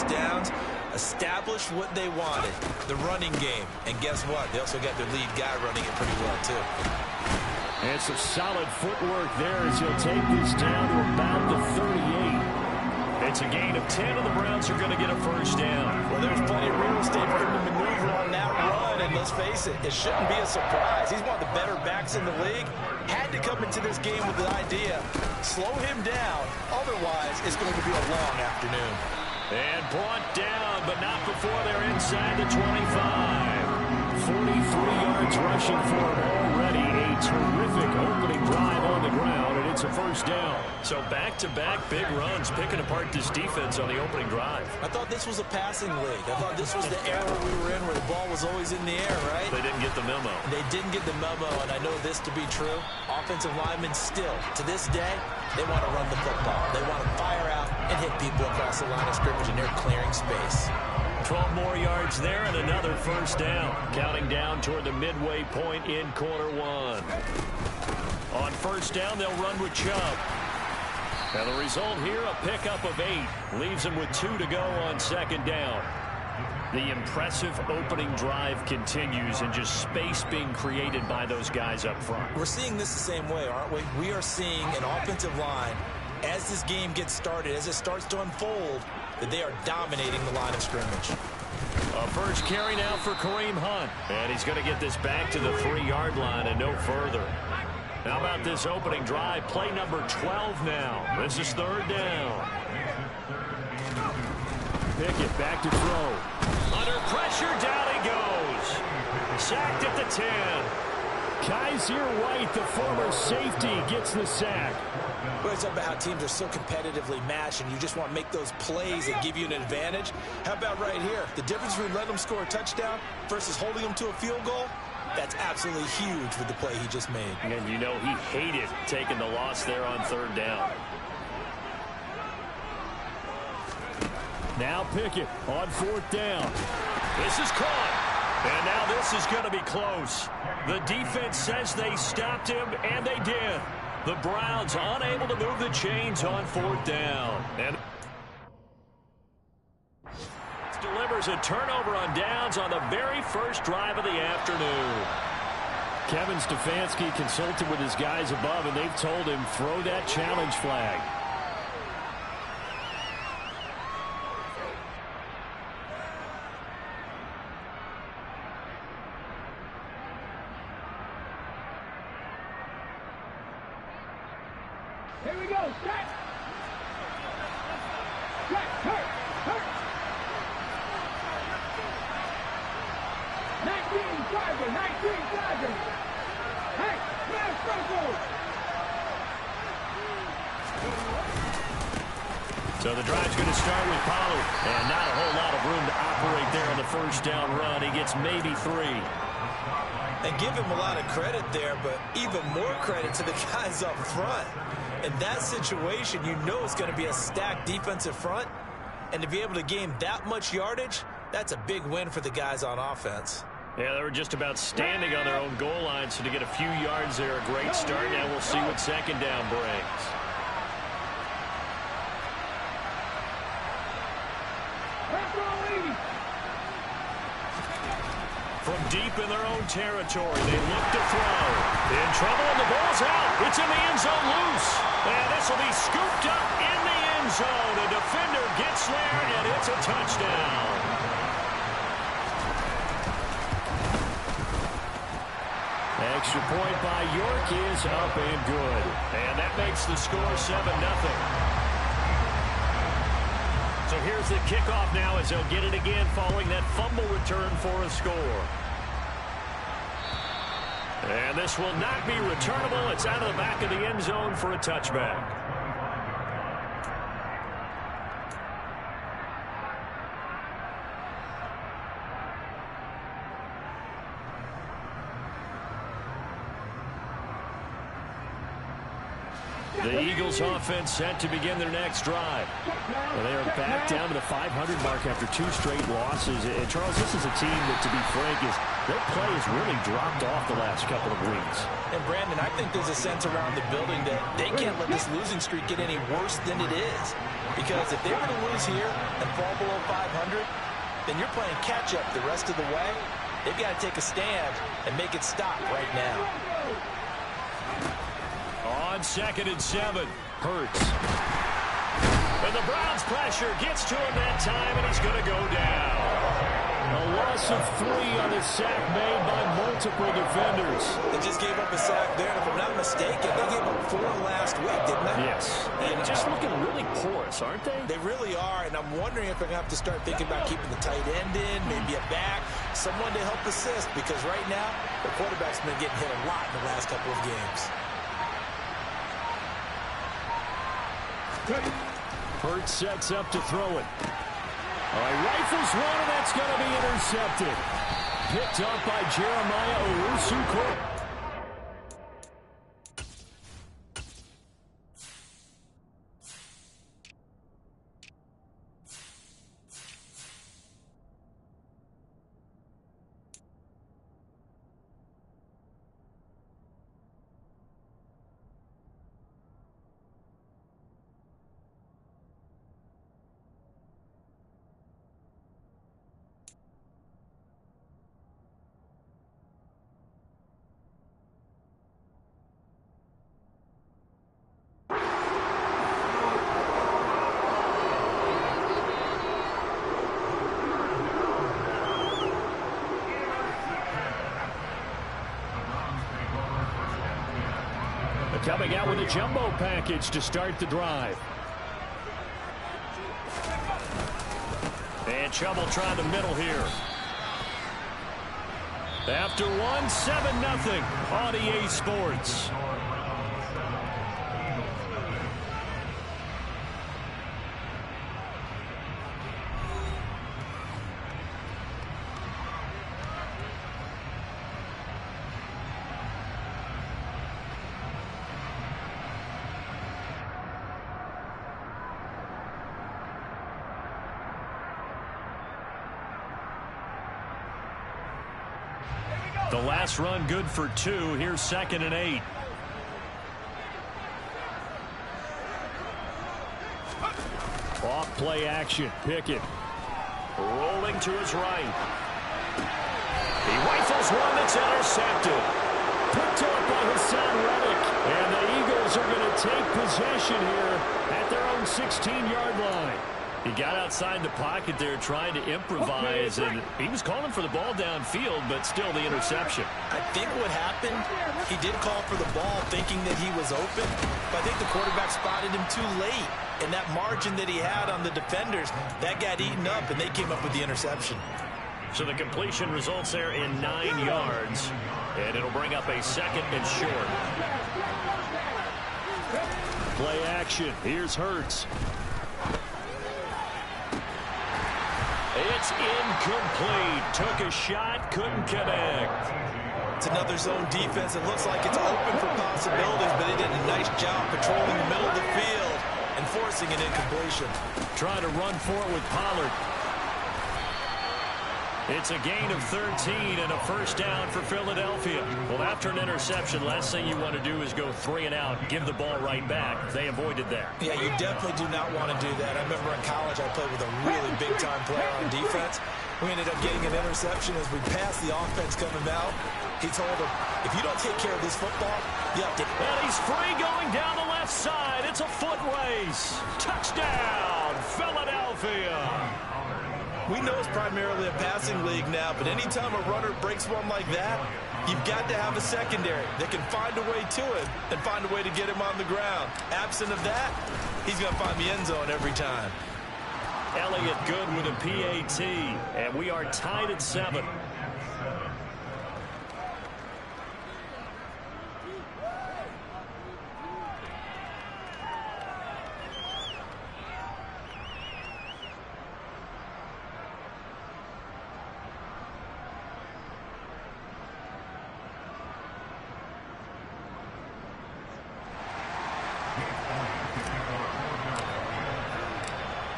first downs, established what they wanted, the running game. And guess what? They also got their lead guy running it pretty well, too. And some solid footwork there as he'll take this down to about the 38. It's a gain of 10, and the Browns are going to get a first down. Well, there's plenty of real estate for him to maneuver on that run, and let's face it, it shouldn't be a surprise. He's one of the better backs in the league. Had to come into this game with the idea, slow him down, otherwise it's going to be a long afternoon. And brought down, but not before they're inside the 25. 43 yards rushing for him already. A terrific opening drive on the ground, and it's a first down. So back-to-back big runs, picking apart this defense on the opening drive. I thought this was a passing league. I thought this was the era we were in where the ball was always in the air, right? They didn't get the memo. They didn't get the memo, and I know this to be true. Offensive linemen still, to this day, they want to run the football. They want to fire out and hit people across the line of scrimmage, and they're clearing space. 12 more yards there and another first down. Counting down toward the midway point in quarter one. On first down, they'll run with Chubb. And the result here, a pickup of 8. Leaves them with 2 to go on second down. The impressive opening drive continues, and just space being created by those guys up front. We're seeing this the same way, aren't we? We are seeing an offensive line, as this game gets started, as it starts to unfold, that they are dominating the line of scrimmage. A first carry now for Kareem Hunt. And he's going to get this back to the 3-yard line and no further. How about this opening drive? Play number 12 now. This is third down. Pickett back to throw. Under pressure, down he goes. Sacked at the 10. Kaiser White, the former safety, gets the sack. We're talking about how teams are so competitively matched, and you just want to make those plays that give you an advantage. How about right here? The difference between letting them score a touchdown versus holding them to a field goal, that's absolutely huge with the play he just made. And you know he hated taking the loss there on third down. Now Pickett on fourth down. This is caught. And now this is going to be close. The defense says they stopped him, and they did. The Browns unable to move the chains on fourth down. And delivers a turnover on downs on the very first drive of the afternoon. Kevin Stefanski consulted with his guys above, and they've told him throw that challenge flag. Here we go, set! Set, hurt, hurt! 19 Charger, 19 Charger! Hey, smash circle! So the drive's going to start with Pollard. And not a whole lot of room to operate there on the first down run. He gets maybe 3. And give him a lot of credit there, but even more credit to the guys up front. In that situation, you know it's going to be a stacked defensive front. And to be able to gain that much yardage, that's a big win for the guys on offense. Yeah, they were just about standing on their own goal line, so to get a few yards there, a great start. Now we'll see what second down brings. From deep in their own territory, they look to throw. In trouble, and the ball's out. It's in the end zone loose. And this will be scooped up in the end zone. A defender gets there, and it's a touchdown. Extra point by York is up and good. And that makes the score 7-0. So here's the kickoff now as they'll get it again following that fumble return for a score. And this will not be returnable. It's out of the back of the end zone for a touchback. The Eagles offense set to begin their next drive. Well, they are back down to the 500 mark after 2 straight losses. And Charles, this is a team that, to be frank, their play has really dropped off the last couple of weeks. And Brandon, I think there's a sense around the building that they can't let this losing streak get any worse than it is. Because if they were to lose here and fall below 500, then you're playing catch-up the rest of the way. They've got to take a stand and make it stop right now. On 2nd and 7, Hurts. And the Browns' pressure gets to him that time, and he's going to go down. A loss of 3 on a sack made by multiple defenders. They just gave up a sack there, and if I'm not mistaken, they gave up 4 last week, didn't they? Yes. And just looking really porous, aren't they? They really are, and I'm wondering if they're going to have to start thinking about keeping the tight end in, maybe a back, someone to help assist, because right now, the quarterback's been getting hit a lot in the last couple of games. Hurts sets up to throw it. All right, rifles one, and that's going to be intercepted. Picked up by Jeremiah Owusu-Koramoah. Coming out with a jumbo package to start the drive. And trouble trying to middle here. After 1, 7-0 on EA Sports. The last run good for 2. Here's 2nd and 8. Off play action. Pickett rolling to his right. He rifles one that's intercepted. Picked up by Hassan Reddick. And the Eagles are going to take possession here at their own 16-yard line. He got outside the pocket there trying to improvise, and he was calling for the ball downfield, but still the interception. I think what happened, he did call for the ball thinking that he was open, but I think the quarterback spotted him too late, and that margin that he had on the defenders, that got eaten up, and they came up with the interception. So the completion results there in 9 yards, and it'll bring up a 2nd and short. Play action. Here's Hurts. It's incomplete. Took a shot, couldn't connect. It's another zone defense. It looks like it's open for possibilities, but they did a nice job patrolling the middle of the field and forcing an incompletion. Trying to run for it with Pollard. It's a gain of 13 and a first down for Philadelphia. Well, after an interception, last thing you want to do is go 3 and out, give the ball right back. They avoided that. Yeah, you definitely do not want to do that. I remember in college I played with a really big-time player on defense. We ended up getting an interception as we passed the offense coming out. He told him, if you don't take care of this football, you have to... And he's free going down the left side. It's a foot race. Touchdown, Philadelphia. We know it's primarily a passing league now, but anytime a runner breaks one like that, you've got to have a secondary that can find a way to him and find a way to get him on the ground. Absent of that, he's going to find the end zone every time. Elliott good with a PAT, and we are tied at 7.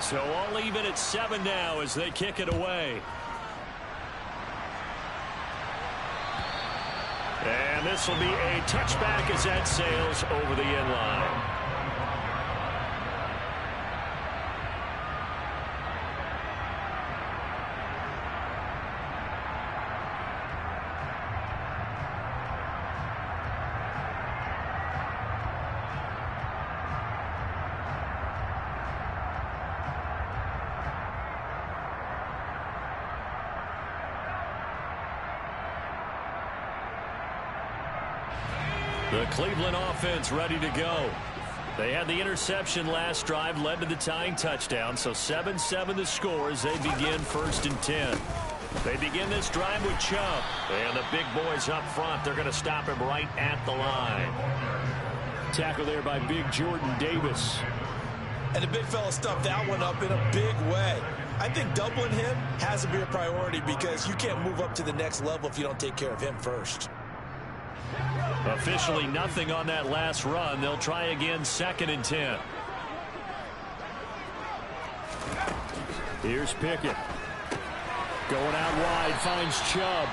So all even at 7 now as they kick it away. And this will be a touchback as that sails over the end line. The Cleveland offense ready to go. They had the interception last drive, led to the tying touchdown, so 7-7 the score as they begin 1st and 10. They begin this drive with Chubb, and the big boys up front, they're going to stop him right at the line. Tackle there by big Jordan Davis. And the big fella stuffed that one up in a big way. I think doubling him has to be a priority because you can't move up to the next level if you don't take care of him first. Officially nothing on that last run. They'll try again 2nd and 10. Here's Pickett. Going out wide, finds Chubb.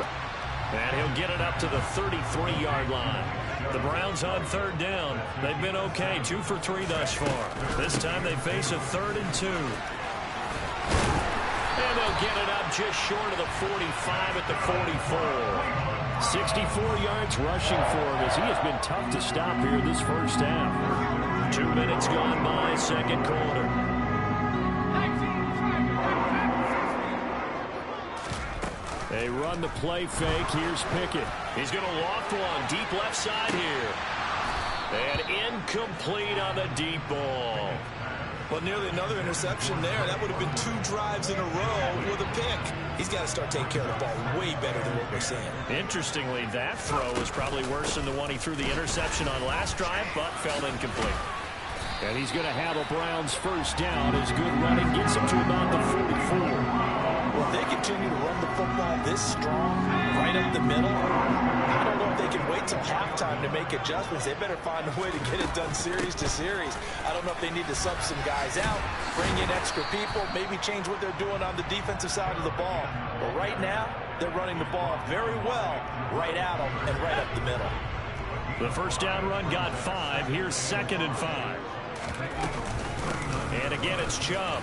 And he'll get it up to the 33-yard line. The Browns on 3rd down. They've been okay, 2 for 3 thus far. This time they face a 3rd and 2. And they'll get it up just short of the 45 at the 44. 64 yards rushing for him as he has been tough to stop here this first half. 2 minutes gone by, 2nd quarter. They run the play fake. Here's Pickett. He's going to loft one deep left side here. And incomplete on the deep ball. Well, nearly another interception there. That would have been 2 drives in a row with a pick. He's got to start taking care of the ball way better than what we're seeing. Interestingly, that throw was probably worse than the one he threw the interception on last drive, but fell incomplete. And he's going to have a Browns 1st down as good running gets him to about the 44. Well, if they continue to run the football this strong, right up the middle, I don't know if they can wait till halftime to make adjustments. They better find a way to get it done series to series. I don't know if they need to sub some guys out, bring in extra people, maybe change what they're doing on the defensive side of the ball. But right now, they're running the ball very well right at them and right up the middle. The 1st down run got 5. Here's 2nd and 5. And again, it's Chubb.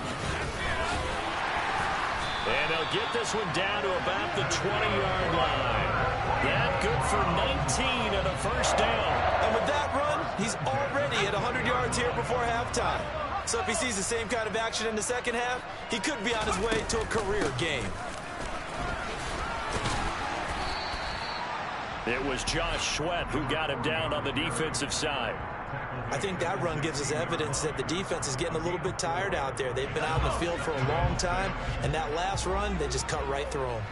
And they'll get this one down to about the 20-yard line. That good for 19 and a 1st down. And with that run, he's already at 100 yards here before halftime. So if he sees the same kind of action in the 2nd half, he could be on his way to a career game. It was Josh Sweat who got him down on the defensive side. I think that run gives us evidence that the defense is getting a little bit tired out there. They've been out in the field for a long time, and that last run, they just cut right through them.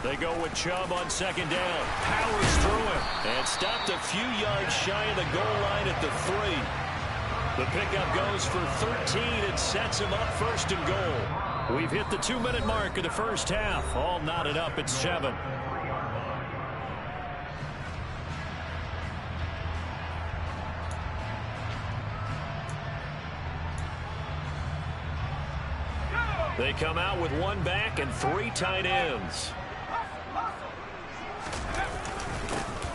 They go with Chubb on 2nd down. Powers through him and stopped a few yards shy of the goal line at the 3. The pickup goes for 13 and sets him up 1st and goal. We've hit the 2-minute mark of the 1st half. All knotted up at 7. They come out with 1 back and 3 tight ends.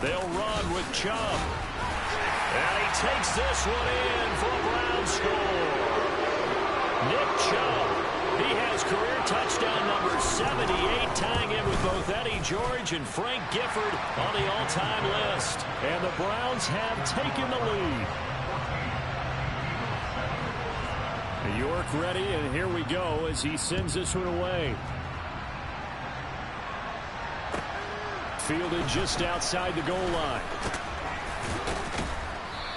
They'll run with Chubb. And he takes this one in for a Browns score. Nick Chubb. He has career touchdown number 78, tying him with both Eddie George and Frank Gifford on the all-time list. And the Browns have taken the lead. York ready, and here we go as he sends this one away. Fielded just outside the goal line.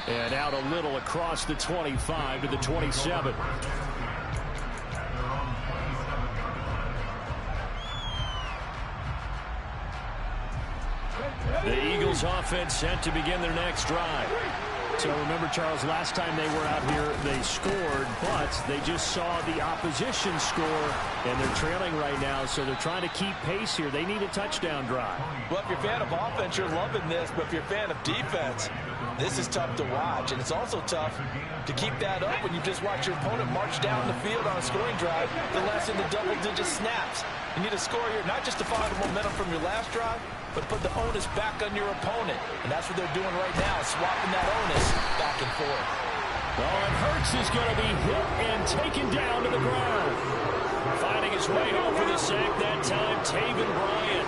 And out a little across the 25 to the 27. The Eagles offense set to begin their next drive. So remember, Charles, last time they were out here, they scored, but they just saw the opposition score, and they're trailing right now, so they're trying to keep pace here. They need a touchdown drive. Well, if you're a fan of offense, you're loving this, but if you're a fan of defense, this is tough to watch, and it's also tough to keep that up when you just watch your opponent march down the field on a scoring drive to less than the double-digit snaps. You need to score here, not just to follow the momentum from your last drive, but put the onus back on your opponent. And that's what they're doing right now, swapping that onus back and forth. Oh, and Hurts is going to be hit and taken down to the ground. Finding his way home for the sack that time, Taven Bryan.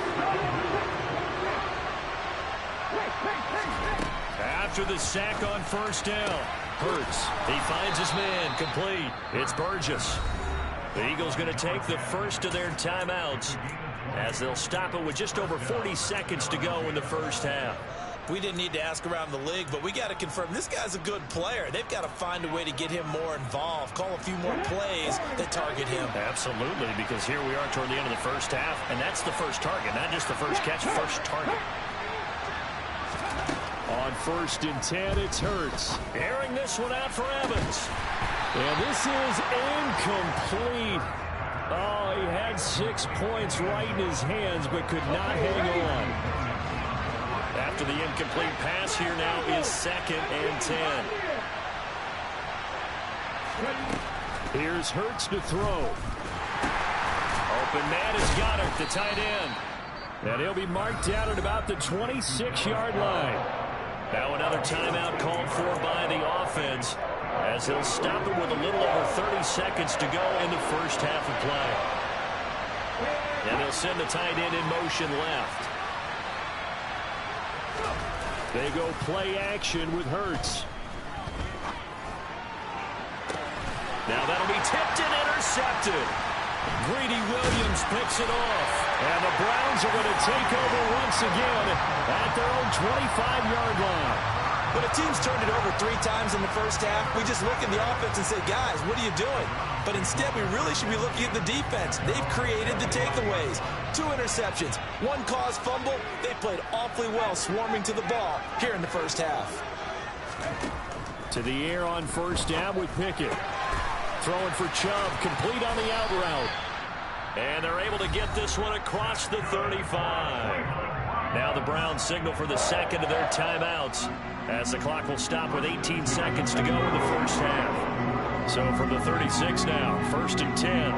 After the sack on 1st down, Hurts, he finds his man, complete. It's Burgess. The Eagles going to take the first of their timeouts. as they'll stop it with just over 40 seconds to go in the first half. We didn't need to ask around the league, but we got to confirm this guy's a good player. They've got to find a way to get him more involved, call a few more plays that target him. Absolutely, because here we are toward the end of the first half, and that's the first target, not just the first catch, first target. On 1st and 10, it's Hurts. Airing this one out for Evans. And this is incomplete. Oh, he had 6 points right in his hands, but could not hang on. After the incomplete pass, here now is 2nd and 10. Here's Hurts to throw. Open man has got it, the tight end. And he'll be marked down at about the 26-yard line. Now another timeout called for by the offense, as he'll stop it with a little over 30 seconds to go in the first half of play. And they'll send the tight end in motion left. They go play action with Hurts. Now that'll be tipped and intercepted. Greedy Williams picks it off. And the Browns are going to take over once again at their own 25-yard line. When a team's turned it over 3 times in the first half, we just look at the offense and say, guys, what are you doing? But instead, we really should be looking at the defense. They've created the takeaways. 2 interceptions, 1 caused fumble. They played awfully well swarming to the ball here in the first half. To the air on 1st down with Pickett. Throwing for Chubb, complete on the out route. And they're able to get this one across the 35. Now the Browns signal for the second of their timeouts, as the clock will stop with 18 seconds to go in the first half. So from the 36 now, 1st and 10.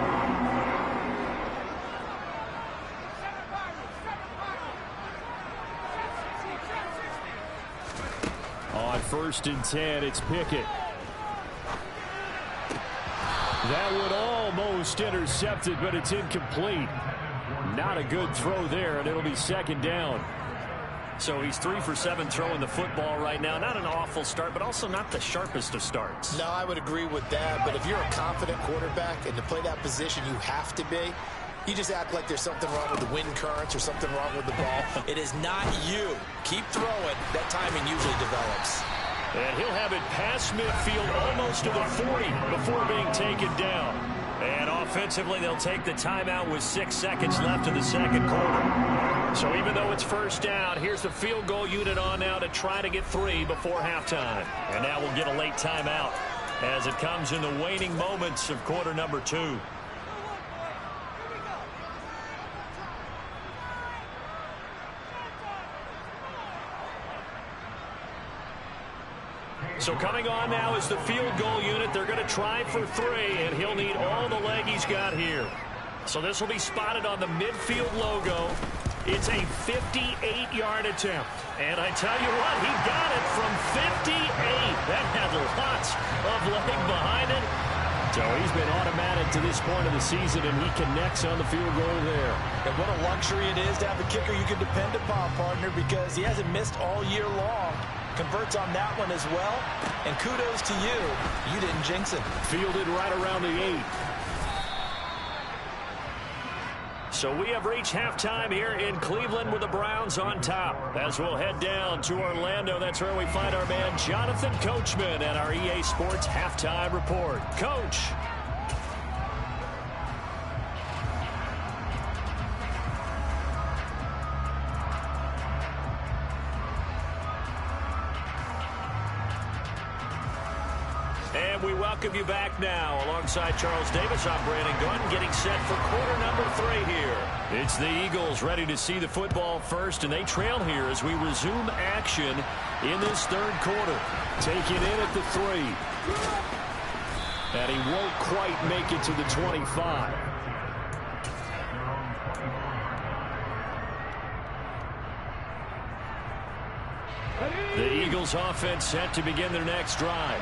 On 1st and 10, it's Pickett. That would almost intercepted, but it's incomplete. Not a good throw there, and it'll be 2nd down. So he's 3 for 7 throwing the football right now. Not an awful start, but also not the sharpest of starts. No, I would agree with that. But if you're a confident quarterback and to play that position you have to be, you just act like there's something wrong with the wind currents or something wrong with the ball. It is not you. Keep throwing. That timing usually develops. And he'll have it past midfield almost to the 40 before being taken down. And offensively, they'll take the timeout with 6 seconds left in the second quarter. So even though it's 1st down, here's the field goal unit on now to try to get 3 before halftime. And now we'll get a late timeout as it comes in the waning moments of quarter number 2. So coming on now is the field goal unit. They're going to try for 3, and he'll need all the leg he's got here. So this will be spotted on the midfield logo. It's a 58-yard attempt. And I tell you what, he got it from 58. That had lots of leg behind it. So he's been automatic to this point of the season, and he connects on the field goal there. And what a luxury it is to have a kicker you can depend upon, partner, because he hasn't missed all year long. Converts on that one as well. And kudos to you. You didn't jinx it. Fielded right around the 8. So we have reached halftime here in Cleveland with the Browns on top. As we'll head down to Orlando, that's where we find our man Jonathan Coachman and our EA Sports Halftime Report. Coach. And we welcome you back now. Alongside Charles Davis, I'm Brandon Gunn, getting set for quarter number 3 here. It's the Eagles ready to see the football first, and they trail here as we resume action in this 3rd quarter. Taking in at the 3. And he won't quite make it to the 25. The Eagles offense set to begin their next drive.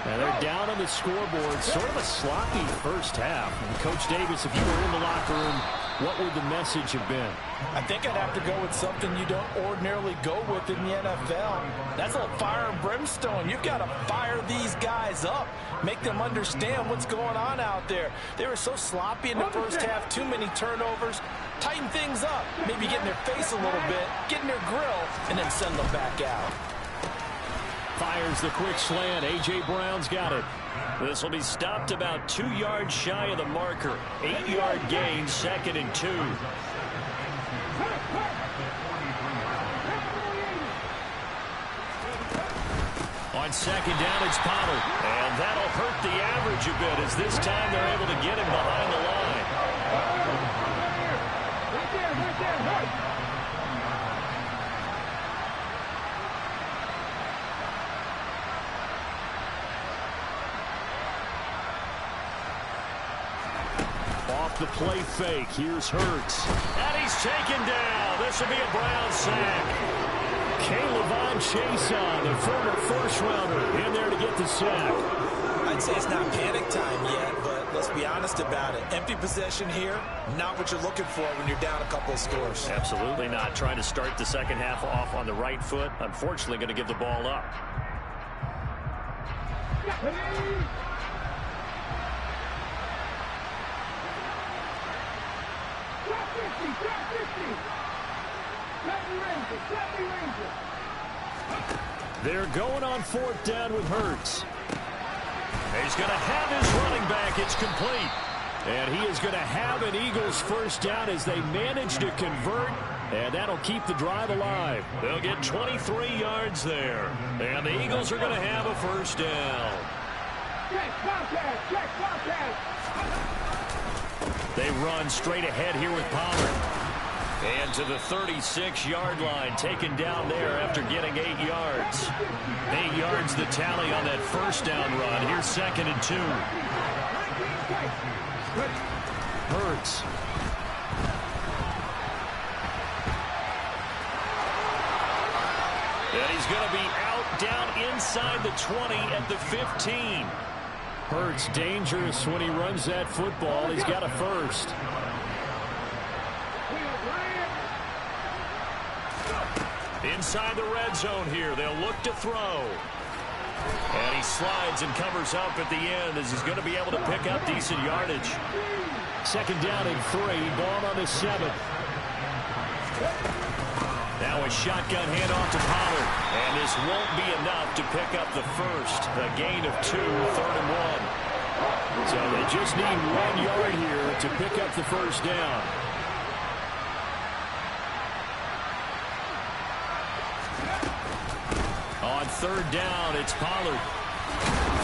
And they're down on the scoreboard. Sort of a sloppy first half. And Coach Davis, if you were in the locker room, what would the message have been? I think I'd have to go with something you don't ordinarily go with in the NFL. That's a little fire and brimstone. You've got to fire these guys up. Make them understand what's going on out there. They were so sloppy in the first half. Too many turnovers. Tighten things up. Maybe get in their face a little bit. Get in their grill. And then send them back out. Fires the quick slant. A.J. Brown's got it. This will be stopped about 2 yards shy of the marker. 8-yard gain, 2nd and 2. On 2nd down, it's Pollard. And that'll hurt the average a bit as this time they're able to get him behind the line. Right there. Off the play fake. Here's Hurts. And he's taken down. This will be a Brown sack. K'Lavon Chaisson, the former first-rounder, in there to get the sack. I'd say it's not panic time yet, but let's be honest about it. Empty possession here, not what you're looking for when you're down a couple of scores. Absolutely not. Trying to start the second half off on the right foot. Unfortunately, going to give the ball up. They're going on 4th down with Hurts. He's going to have his running back. It's complete. And he is going to have an Eagles first down as they manage to convert. And that'll keep the drive alive. They'll get 23 yards there. And the Eagles are going to have a first down. They run straight ahead here with Pollard. And to the 36-yard line, taken down there after getting 8 yards. 8 yards the tally on that first down run. Here's 2nd and 2. Hurts. And he's going to be out down inside the 20 at the 15. Hurts dangerous when he runs that football. He's got a first. Inside the red zone here. They'll look to throw. And he slides and covers up at the end as he's going to be able to pick up decent yardage. 2nd down and 3. Ball on the 7. Now a shotgun handoff to Pollard. And this won't be enough to pick up the first. A gain of 2, 3rd and 1. So they just need 1 yard here to pick up the first down. On 3rd down, it's Pollard.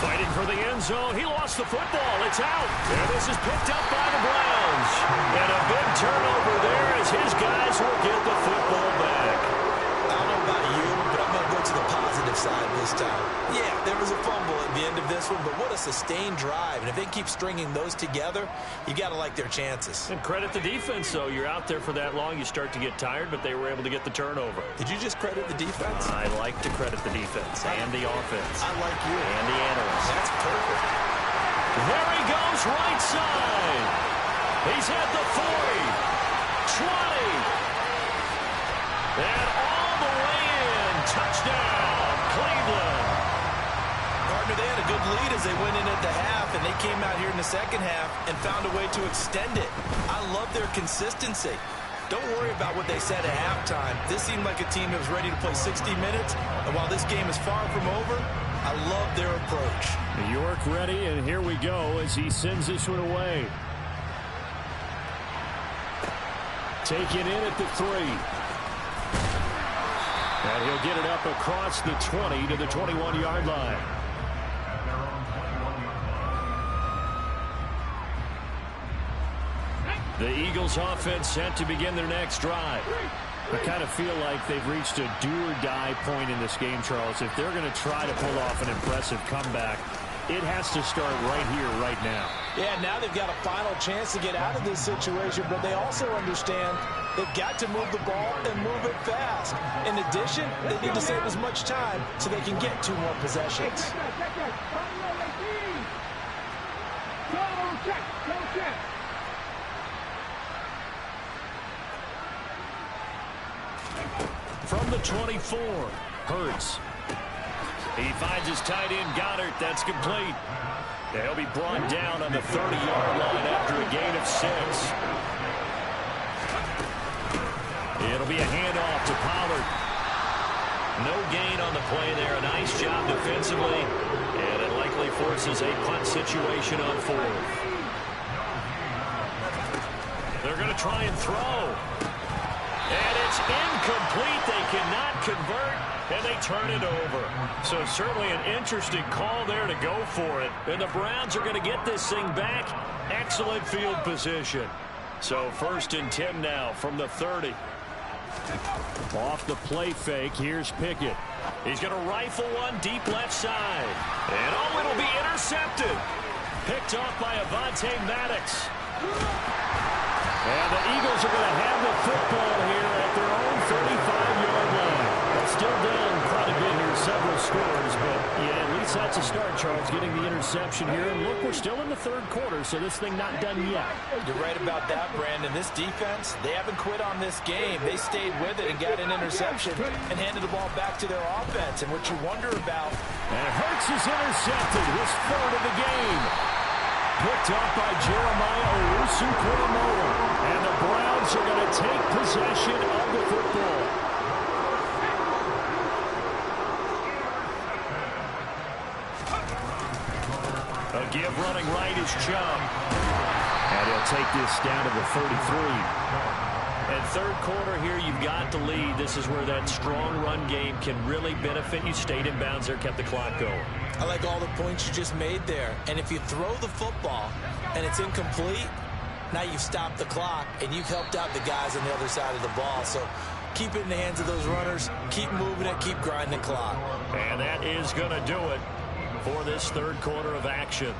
Fighting for the end zone. He lost the football. It's out. And this is picked up by the Browns. And a big turnover there as his guys will get the football back. I don't know about you, but I'm going to go to the positive side this time. Yeah, there was a fumble at the end of this one, but what a sustained drive. And if they keep stringing those together, you got to like their chances. And credit the defense, though. You're out there for that long, you start to get tired, but they were able to get the turnover. Did you just credit the defense? I like to credit the defense and the offense. I like you. And the analysts. That's perfect. There he goes, right side. He's at the 40, 20. And all the way in. Touchdown, Cleveland. Partner, they had a good lead as they went in at the half, and they came out here in the second half and found a way to extend it. I love their consistency. Don't worry about what they said at halftime. This seemed like a team that was ready to play 60 minutes, and while this game is far from over, I love their approach. New York ready, and here we go as he sends this one away. Taken in at the 3. And he'll get it up across the 20 to the 21-yard line. The Eagles offense set to begin their next drive. I kind of feel like they've reached a do-or-die point in this game, Charles. If they're going to try to pull off an impressive comeback, it has to start right here, right now. Yeah, now they've got a final chance to get out of this situation, but they also understand they've got to move the ball and move it fast. In addition, they need to save as much time so they can get 2 more possessions. 24. Hurts. He finds his tight end, Goddard. That's complete. He'll be brought down on the 30-yard line after a gain of 6. It'll be a handoff to Pollard. No gain on the play there. A nice job defensively. And it likely forces a punt situation on 4th. They're going to try and throw. And it's incomplete. They cannot convert, and they turn it over. So certainly an interesting call there to go for it. And the Browns are going to get this thing back. Excellent field position. So 1st and 10 now from the 30. Off the play fake, here's Pickett. He's going to rifle one deep left side. And oh, it'll be intercepted. Picked off by Avonte Maddox. And the Eagles are going to have the football here at their own 35-yard line. They're still down quite a bit here, several scores, but yeah, at least that's a start, Charles, getting the interception here. And look, we're still in the 3rd quarter, so this thing not done yet. You're right about that, Brandon. This defense, they haven't quit on this game. They stayed with it and got an interception and handed the ball back to their offense. And what you wonder about... And Hurts is intercepted, his 3rd of the game. Picked off by Jeremiah Owusu-Koramoah. And the Browns are going to take possession of the football. A give running right is Chubb. And he'll take this down to the 33. And 3rd quarter here, you've got the lead. This is where that strong run game can really benefit you. Stayed in bounds there, kept the clock going. I like all the points you just made there. And if you throw the football and it's incomplete, now you've stopped the clock and you've helped out the guys on the other side of the ball. So keep it in the hands of those runners. Keep moving it. Keep grinding the clock. And that is going to do it for this 3rd quarter of action.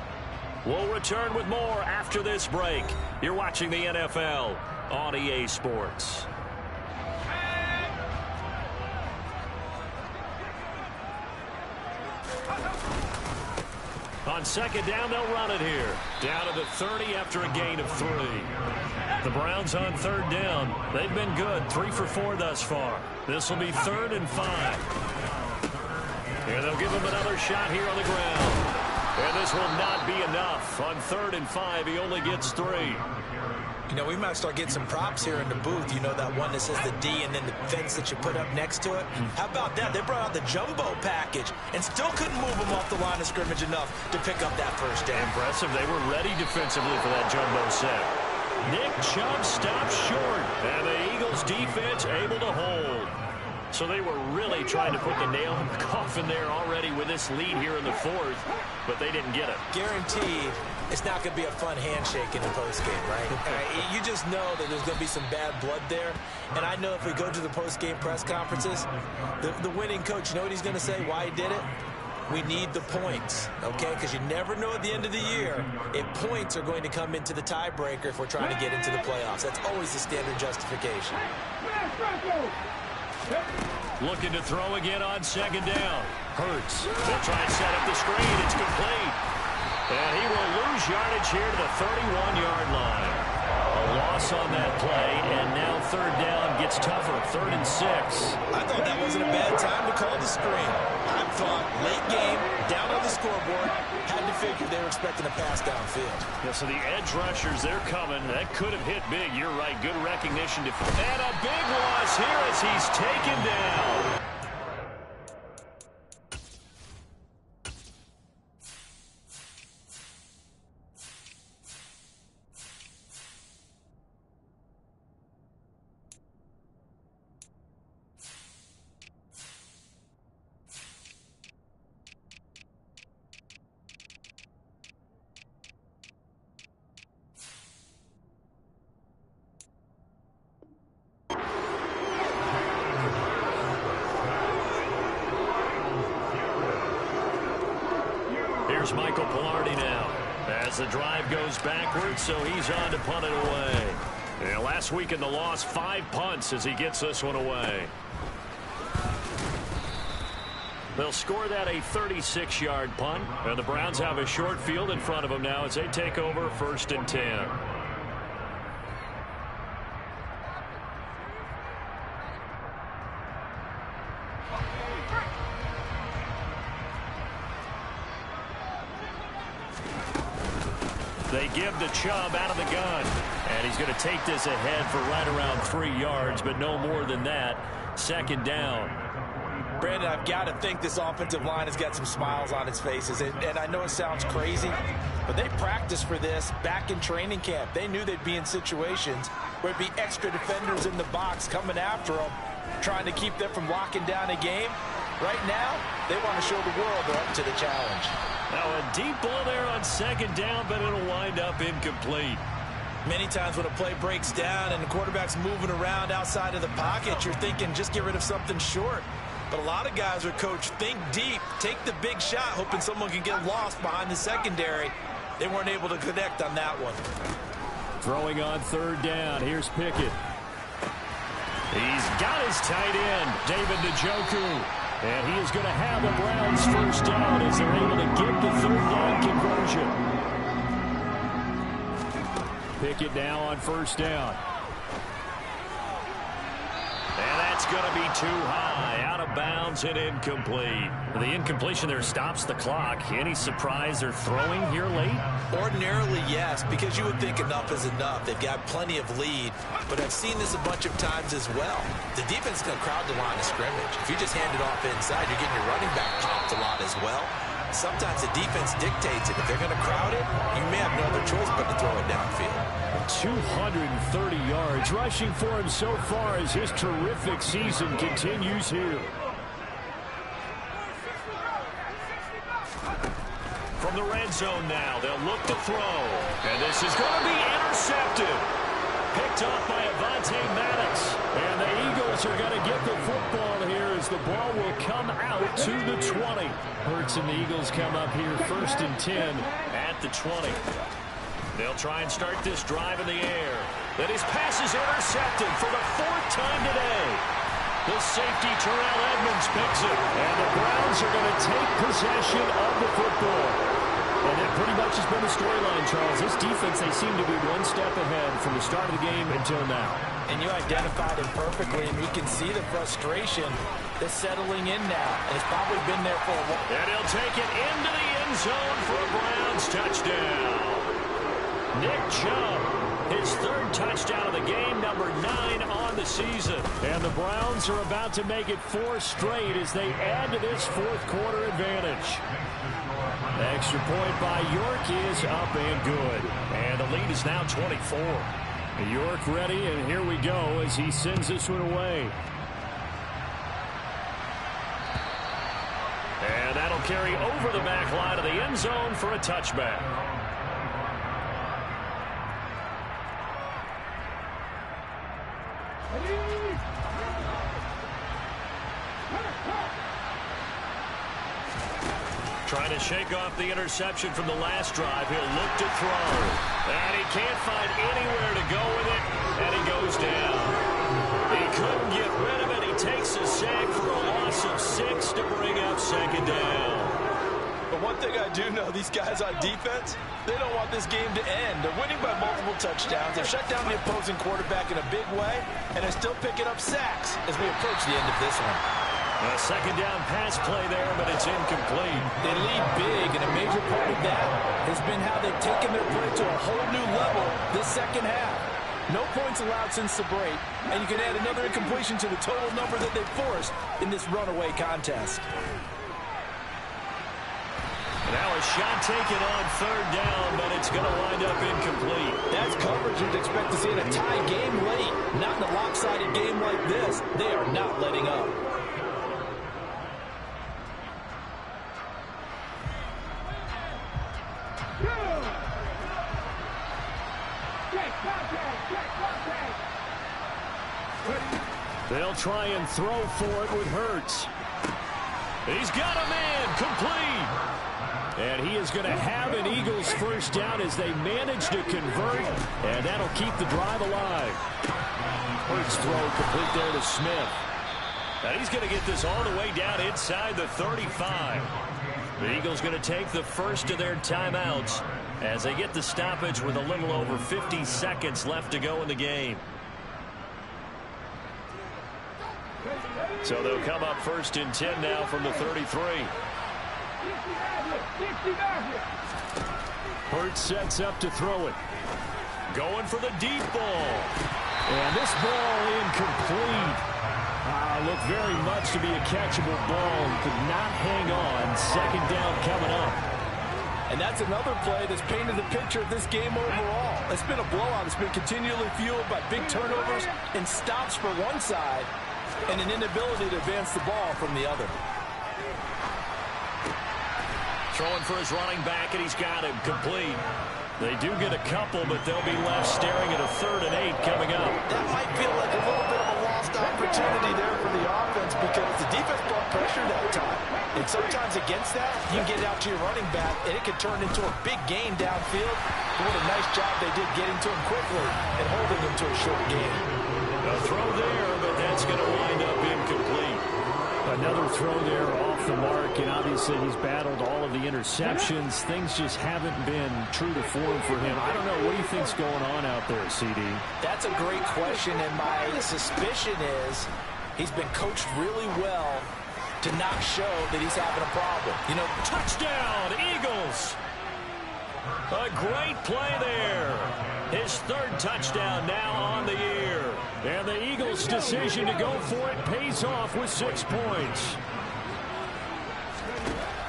We'll return with more after this break. You're watching the NFL on EA Sports. On 2nd down, they'll run it here. Down to the 30 after a gain of 3. The Browns on 3rd down. They've been good, 3 for 4 thus far. This will be 3rd and 5. And they'll give him another shot here on the ground. And this will not be enough. On 3rd and 5, he only gets 3. You know, we might start getting some props here in the booth. You know, that one that says the D and then the fence that you put up next to it. How about that? They brought out the jumbo package and still couldn't move them off the line of scrimmage enough to pick up that 1st down. Impressive. They were ready defensively for that jumbo set. Nick Chubb stops short, and the Eagles defense able to hold. So they were really trying to put the nail in the coffin there already with this lead here in the 4th, but they didn't get it. Guaranteed it's not going to be a fun handshake in the postgame, right? You just know that there's going to be some bad blood there. And I know if we go to the postgame press conferences, the winning coach, you know what he's going to say, why he did it? We need the points, okay? Because you never know at the end of the year if points are going to come into the tiebreaker if we're trying to get into the playoffs. That's always the standard justification. Looking to throw again on 2nd down. Hurts. They'll try and set up the screen. It's complete. And he will lose yardage here to the 31-yard line. A loss on that play, and now 3rd down gets tougher. 3rd and 6. I thought that wasn't a bad time to call the screen. I thought late game, down on the scoreboard, had to figure they were expecting a pass downfield. Yeah, so the edge rushers, they're coming. That could have hit big. You're right. Good recognition. And a big loss here as he's taken down. Here's Michael Pilardi now as the drive goes backwards, so he's on to punt it away. Yeah, last week in the loss, 5 punts as he gets this one away. They'll score that a 36-yard punt, and the Browns have a short field in front of them now as they take over 1st and 10. they give to Chubb out of the gun. And he's going to take this ahead for right around 3 yards, but no more than that. Second down. Brandon, I've got to think this offensive line has got some smiles on its faces. And I know it sounds crazy, but they practiced for this back in training camp. They knew they'd be in situations where it'd be extra defenders in the box coming after them, trying to keep them from locking down a game. Right now, they want to show the world they're up to the challenge. Now a deep ball there on second down, but it'll wind up incomplete. Many times when a play breaks down and the quarterback's moving around outside of the pocket, you're thinking just get rid of something short. But a lot of guys are coached, think deep, take the big shot, hoping someone can get lost behind the secondary. They weren't able to connect on that one. Throwing on third down. Here's Pickett. He's got his tight end, David Njoku. And he is going to have the Browns first down as they're able to get the third down conversion. Pickett now on first down. And that's going to be too high, out of bounds and incomplete. The incompletion there stops the clock. Any surprise they're throwing here late? Ordinarily, yes, because you would think enough is enough. They've got plenty of lead, but I've seen this a bunch of times as well. The defense is going to crowd the line of scrimmage. If you just hand it off inside, you're getting your running back popped a lot as well. Sometimes the defense dictates it. If they're going to crowd it, you may have no other choice but to throw it downfield. 230 yards rushing for him so far as his terrific season continues here. From the red zone now, they'll look to throw. And this is going to be intercepted. Picked off by Avonte Maddox. And the Eagles are going to get the football here as the ball will come out to the 20. Hurts and the Eagles come up here first and 10 at the 20. They'll try and start this drive in the air. Then his pass is intercepted for the 4th time today. The safety, Terrell Edmonds, picks it. And the Browns are going to take possession of the football. And that pretty much has been the storyline, Charles. This defense, they seem to be one step ahead from the start of the game until now. And you identified it perfectly, and you can see the frustration that's settling in now. And it's probably been there for a while. And he'll take it into the end zone for a Browns touchdown. Nick Chubb, his 3rd touchdown of the game, number 9 on the season. And the Browns are about to make it 4 straight as they add to this 4th quarter advantage. The extra point by York is up and good. And the lead is now 24. York ready, and here we go as he sends this one away. And that'll carry over the back line of the end zone for a touchback. Trying to shake off the interception from the last drive. He'll look to throw. And he can't find anywhere to go with it. And he goes down. He couldn't get rid of it. He takes a sack for a loss of 6 to bring up second down. But one thing I do know, these guys on defense, they don't want this game to end. They're winning by multiple touchdowns. They've shut down the opposing quarterback in a big way, and they're still picking up sacks as we approach the end of this one. A second down pass play there, but it's incomplete. They lead big, and a major part of that has been how they've taken their play to a whole new level this second half. No points allowed since the break, and you can add another incompletion to the total number that they've forced in this runaway contest. Now a shot taken on third down, but it's going to wind up incomplete. That's coverage you'd expect to see in a tie game late. Not in a lopsided game like this. They are not letting up. They'll try and throw for it with Hurts. He's got a man, complete. And he is going to have an Eagles first down as they manage to convert, and that'll keep the drive alive. Hurts throw complete there to Smith. And he's going to get this all the way down inside the 35. The Eagles going to take the first of their timeouts as they get the stoppage with a little over 50 seconds left to go in the game. So they'll come up first and 10 now from the 33. Hurts sets up to throw it. Going for the deep ball. And this ball incomplete. Looked very much to be a catchable ball. Could not hang on. Second down coming up. And that's another play that's painted the picture of this game overall. It's been a blowout. It's been continually fueled by big turnovers and stops for one side and an inability to advance the ball from the other. Throwing for his running back, and he's got him complete. They do get a couple, but they'll be left staring at a 3rd and 8 coming up. That might feel like a little bit of a lost opportunity there for the offense because the defense brought pressure that time. And sometimes against that, you can get it out to your running back, and it can turn into a big gain downfield. What a nice job they did getting to him quickly and holding him to a short gain. A throw there, but that's going to wind up incomplete. Another throw there off the mark, and obviously he's battled all of the interceptions. Things just haven't been true to form for him. I don't know. What do you think's going on out there, CD? That's a great question, and my suspicion is he's been coached really well to not show that he's having a problem. You know, touchdown, Eagles. A great play there. His 3rd touchdown now on the year. And the Eagles' decision to go for it pays off with 6 points.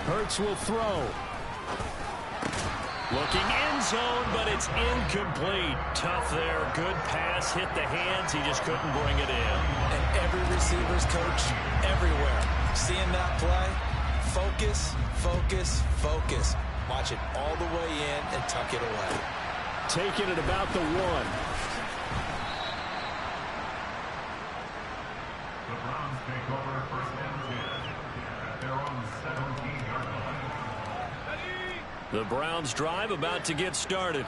Hurts will throw. Looking end zone, but it's incomplete. Tough there. Good pass. Hit the hands. He just couldn't bring it in. And every receiver's coach everywhere. Seeing that play, focus, focus, focus. Watch it all the way in and tuck it away. Taking it about the 1. The Browns take over 1st and 10 at their own 17-yard line. The Browns drive about to get started.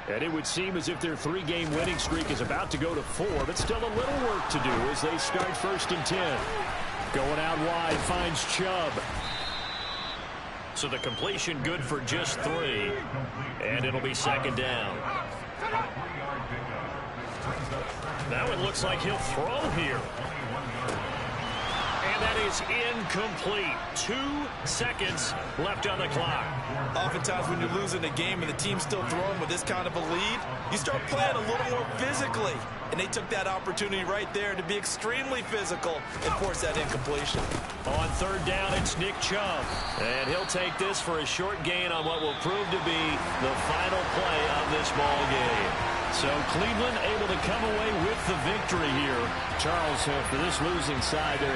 And it would seem as if their 3-game winning streak is about to go to 4, but still a little work to do as they start 1st and 10. Going out wide, finds Chubb. So the completion good for just 3. And it'll be 2nd down. Now it looks like he'll throw here. And that is incomplete. 2 seconds left on the clock. Oftentimes when you're losing a game and the team's still throwing with this kind of a lead, you start playing a little more physically. And they took that opportunity right there to be extremely physical and force that incompletion. On 3rd down, it's Nick Chubb. And he'll take this for a short gain on what will prove to be the final play of this ball game. So Cleveland able to come away with the victory here. Charles, for this losing side, they're